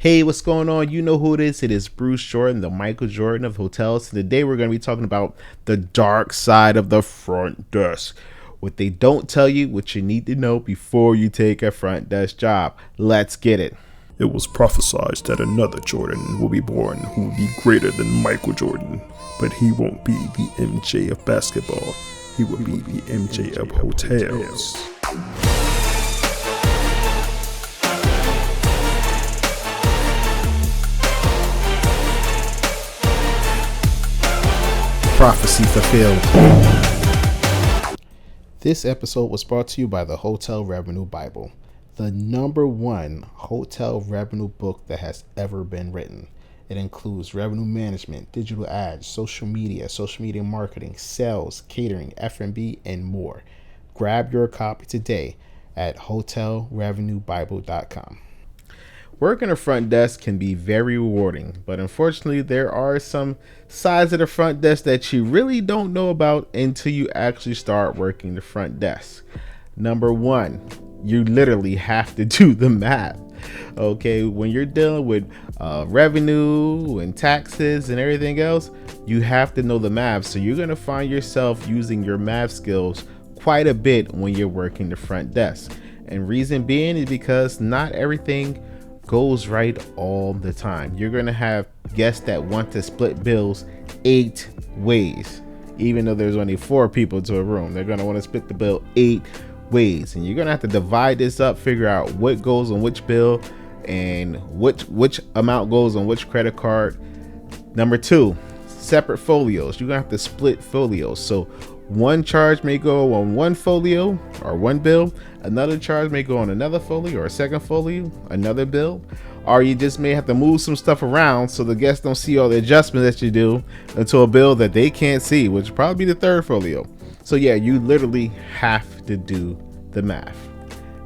Hey, what's going on? You know who it is. It is Bruce Jordan, the Michael Jordan of hotels. Today we're going to be talking about the dark side of the front desk. What they don't tell you, what you need to know before you take a front desk job. Let's get it. It was prophesied that another Jordan will be born who will be greater than Michael Jordan, but he won't be the MJ of basketball. He will be the MJ of hotels. Prophecy fulfilled. This episode was brought to you by the Hotel Revenue Bible, the #1 hotel revenue book that has ever been written. It includes revenue management, digital ads, social media marketing, sales, catering, F&B, and more. Grab your copy today at hotelrevenuebible.com. Working a front desk can be very rewarding, but unfortunately there are some sides of the front desk that you really don't know about until you actually start working the front desk. #1, you literally have to do the math. Okay, when you're dealing with revenue and taxes and everything else, you have to know the math. So you're going to find yourself using your math skills quite a bit when you're working the front desk. And reason being is because not everything goes right all the time. You're going to have guests that want to split bills 8 ways. Even though there's only 4 people to a room, they're going to want to split the bill 8 ways. And you're going to have to divide this up, figure out what goes on which bill and which amount goes on which credit card. #2, separate folios. You're going to have to split folios. So one charge may go on one folio or one bill, another charge may go on another folio or a second folio, another bill, or you just may have to move some stuff around so the guests don't see all the adjustments that you do into a bill that they can't see, which would probably be the third folio. So yeah, you literally have to do the math.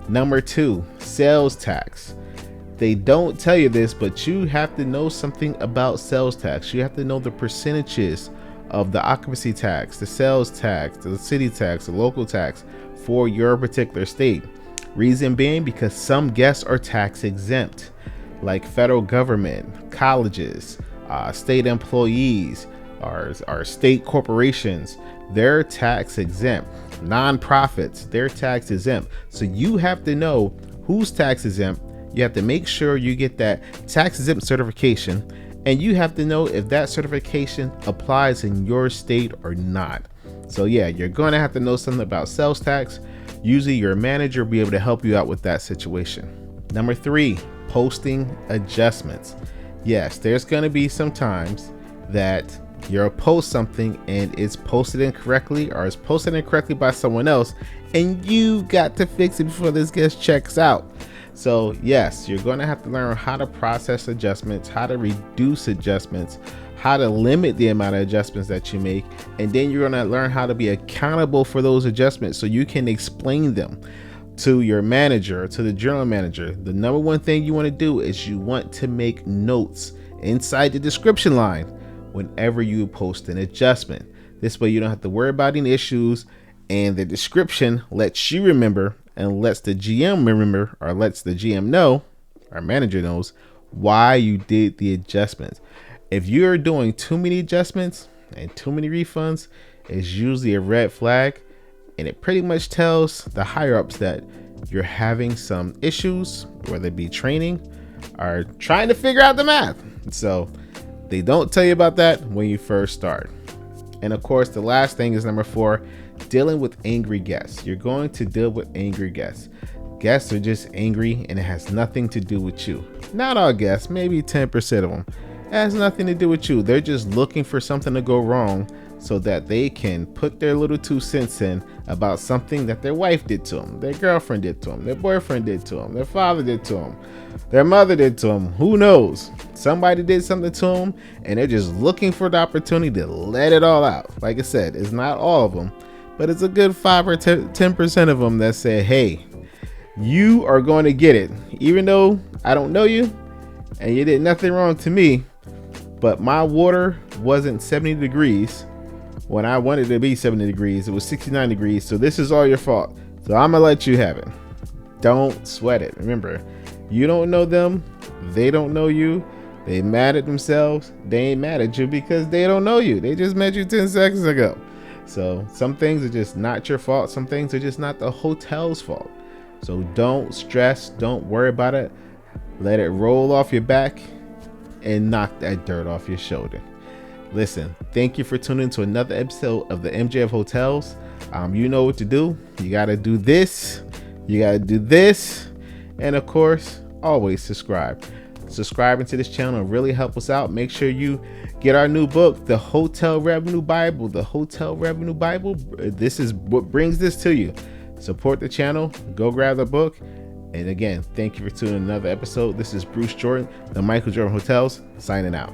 #2, sales tax. They don't tell you this, but you have to know something about sales tax. You have to know the percentages of the occupancy tax, the sales tax, the city tax, the local tax for your particular state. Reason being because some guests are tax exempt, like federal government, colleges, state employees, or state corporations. They're tax exempt. Nonprofits, they're tax exempt. So you have to know who's tax exempt. You have to make sure you get that tax exempt certification. And you have to know if that certification applies in your state or not. So yeah, you're going to have to know something about sales tax. Usually your manager will be able to help you out with that situation. #3, posting adjustments. Yes, there's going to be some times that you'll post something and it's posted incorrectly, or it's posted incorrectly by someone else, and you got to fix it before this guest checks out. So yes, you're going to have to learn how to process adjustments, how to reduce adjustments, how to limit the amount of adjustments that you make, and then you're going to learn how to be accountable for those adjustments so you can explain them to your manager, to the general manager. The #1 thing you want to do is you want to make notes inside the description line whenever you post an adjustment. This way you don't have to worry about any issues, and the description lets you remember and lets the GM remember, or lets the GM know, our manager knows, why you did the adjustments. If you're doing too many adjustments and too many refunds, it's usually a red flag, and it pretty much tells the higher ups that you're having some issues, whether it be training or trying to figure out the math. So they don't tell you about that when you first start. And of course, the last thing is #4, dealing with angry guests. You're going to deal with angry guests. Guests are just angry, and it has nothing to do with you. Not all guests, maybe 10% of them. It has nothing to do with you. They're just looking for something to go wrong so that they can put their little 2 cents in about something that their wife did to them, their girlfriend did to them, their boyfriend did to them, their father did to them, their mother did to them. Who knows? Somebody did something to them, and they're just looking for the opportunity to let it all out. Like I said, it's not all of them, but it's a good 5 or 10% of them that say, hey, you are going to get it. Even though I don't know you and you did nothing wrong to me, but my water wasn't 70 degrees when I wanted it to be 70 degrees. It was 69 degrees. So this is all your fault. So I'm going to let you have it. Don't sweat it. Remember, you don't know them. They don't know you. They mad at themselves. They ain't mad at you because they don't know you. They just met you 10 seconds ago. So some things are just not your fault. Some things are just not the hotel's fault. So don't stress. Don't worry about it. Let it roll off your back and knock that dirt off your shoulder. Listen, thank you for tuning to another episode of the MJF Hotels. You know what to do. You got to do this. You got to do this. And of course, always subscribe. Subscribing to this channel really help us out. Make sure you get our new book, The Hotel Revenue Bible. The Hotel Revenue Bible. This is what brings this to you. Support the channel. Go grab the book. And again, thank you for tuning in another episode. This is Bruce Jordan, the Michael Jordan Hotels, signing out.